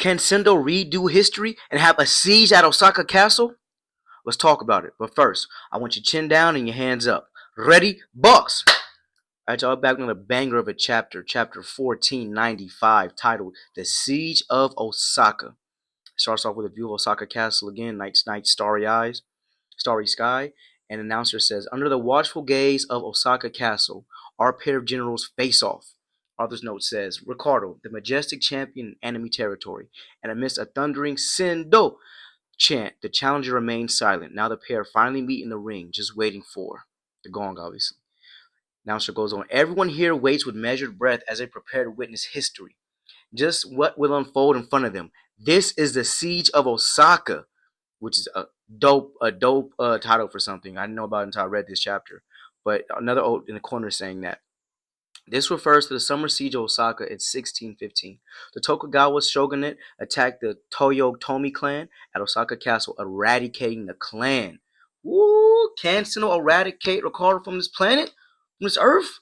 Can Sendo redo history and have a siege at Osaka Castle? Let's talk about it. But first, I want your chin down and your hands up. Ready? Box! Alright, y'all, back with a banger of a chapter, chapter 1495, titled The Siege of Osaka. It starts off with a view of Osaka Castle again, night, starry eyes, starry sky, and announcer says, under the watchful gaze of Osaka Castle, our pair of generals face off. Author's note says, Ricardo, the majestic champion in enemy territory, and amidst a thundering Sendo chant, the challenger remains silent. Now the pair finally meet in the ring, just waiting for the gong, obviously. Announcer goes on, everyone here waits with measured breath as they prepare to witness history. Just what will unfold in front of them. This is the Siege of Osaka, which is a dope title for something. I didn't know about it until I read this chapter. But another old in the corner saying that. This refers to the summer siege of Osaka in 1615. The Tokugawa shogunate attacked the Toyotomi clan at Osaka Castle, eradicating the clan. Woo! Can Sendo eradicate Ricardo from this planet? From this earth?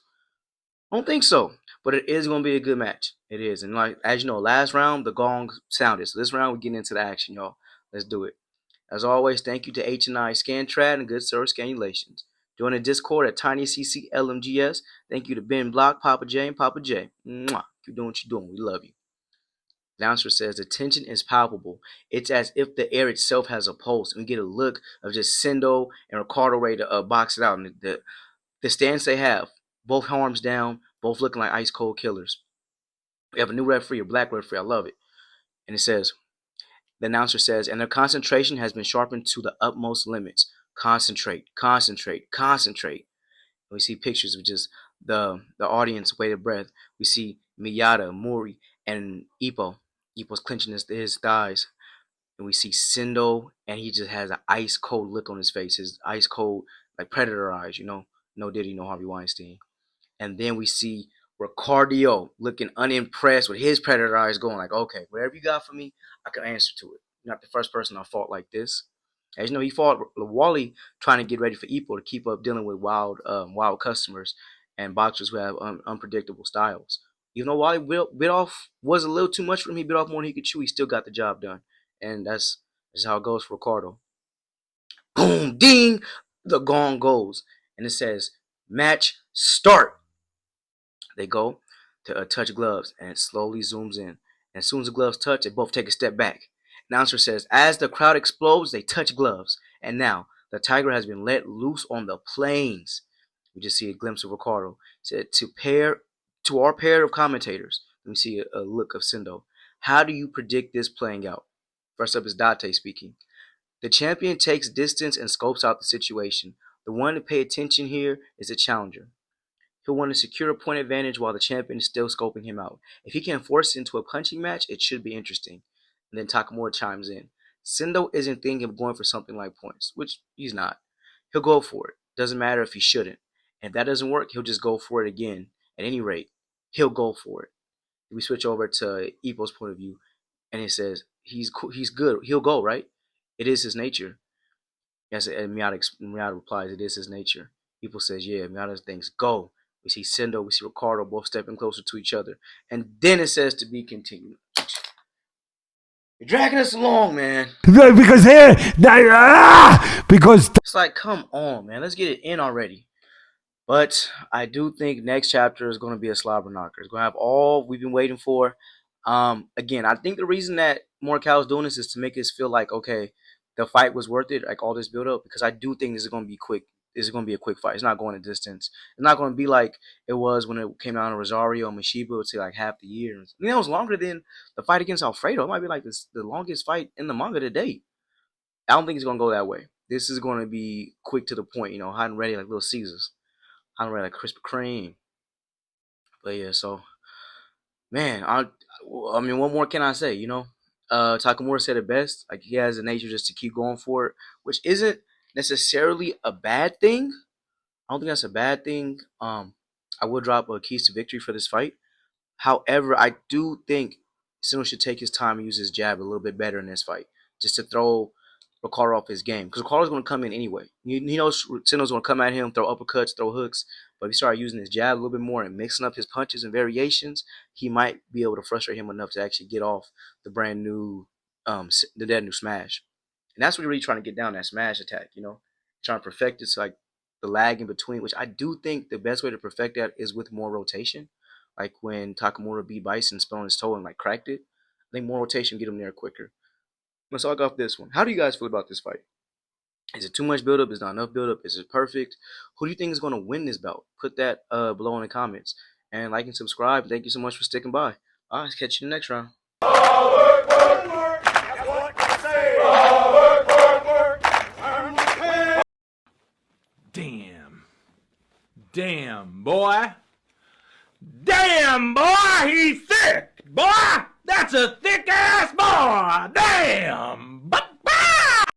I don't think so. But it is going to be a good match. It is. And like as you know, last round, the gong sounded. So this round, we're getting into the action, y'all. Let's do it. As always, thank you to HNI Scantrad and Good Service Scannulations. Join the Discord at TinyCCLMGS. Thank you to Ben Block, Papa J, and Papa J. Mwah. Keep doing what you're doing. We love you. The announcer says the tension is palpable. It's as if the air itself has a pulse. And we get a look of just Sendo and Ricardo ready to box it out. And the stance they have, both arms down, both looking like ice cold killers. We have a new referee, a black referee. I love it. And it says, the announcer says, and their concentration has been sharpened to the utmost limits. Concentrate, concentrate, concentrate. We see pictures of just the audience waited breath. We see Miyata, Mori, and Ippo. Ippo's clenching his thighs. And we see Sendo, and he just has an ice cold look on his face. His ice cold, like predator eyes, you know. No Diddy, no Harvey Weinstein. And then we see Ricardo looking unimpressed with his predator eyes going like, okay, whatever you got for me, I can answer to it. You're not the first person I fought like this. As you know, he fought Wally trying to get ready for Ippo to keep up dealing with wild customers and boxers who have unpredictable styles. Even though Wally bit off was a little too much for him, he bit off more than he could chew. He still got the job done, and that's how it goes for Ricardo. Boom, ding, the gong goes, and it says match start. They go to touch gloves, and it slowly zooms in. And as soon as the gloves touch, they both take a step back. Announcer says, as the crowd explodes, they touch gloves. And now, the tiger has been let loose on the plains. We just see a glimpse of Ricardo. Said to our pair of commentators, let me see a look of Sendo. How do you predict this playing out? First up is Date speaking. The champion takes distance and scopes out the situation. The one to pay attention here is the challenger. He'll want to secure a point advantage while the champion is still scoping him out. If he can force it into a punching match, it should be interesting. And then Takamura chimes in. Sendo isn't thinking of going for something like points, which he's not. He'll go for it. Doesn't matter if he shouldn't. And if that doesn't work, he'll just go for it again. At any rate, he'll go for it. We switch over to Ippo's point of view, and it says he's good. He'll go, right? It is his nature. Yes, and Miyata replies, it is his nature. Ippo says, yeah, Miyata thinks, go. We see Sendo, we see Ricardo both stepping closer to each other. And then it says to be continued. You're dragging us along, man. Because here, because It's like, come on, man. Let's get it in already. But I do think next chapter is going to be a slobber knocker. It's going to have all we've been waiting for. Again, I think the reason that Morikawa's doing this is to make us feel like, okay, the fight was worth it, like all this build up, because I do think this is going to be quick. This is going to be a quick fight. It's not going a distance. It's not going to be like it was when it came down to Rosario and Mashiba. It would say like half the year. I mean, that was longer than the fight against Alfredo. It might be like the longest fight in the manga to date. I don't think it's going to go that way. This is going to be quick to the point, you know, hot and ready like Little Caesars. Hot and ready like Krispy Kreme. But yeah, so man, I mean, what more can I say? You know, Takamura said it best. Like he has a nature just to keep going for it, which isn't necessarily a bad thing. I don't think that's a bad thing. I will drop keys to victory for this fight. However, I do think Sino should take his time and use his jab a little bit better in this fight, just to throw Ricardo off his game because Ricardo's going to come in anyway. He knows Sendo's going to come at him, throw uppercuts, throw hooks. But if he started using his jab a little bit more and mixing up his punches and variations, he might be able to frustrate him enough to actually get off the brand new, the new smash. And that's what you're really trying to get down, that smash attack. Trying to perfect it, so like the lag in between, which I do think the best way to perfect that is with more rotation. Like when Takamura beat Bison, spun on his toe and like cracked it. I think more rotation get him there quicker. Let's talk off this one. How do you guys feel about this fight? Is it too much buildup? Is not enough buildup? Is it perfect? Who do you think is going to win this bout? Put that below in the comments. And like and subscribe. Thank you so much for sticking by. All right, catch you in the next round. Damn, boy. Damn, boy, he's thick. Boy, that's a thick ass boy. Damn.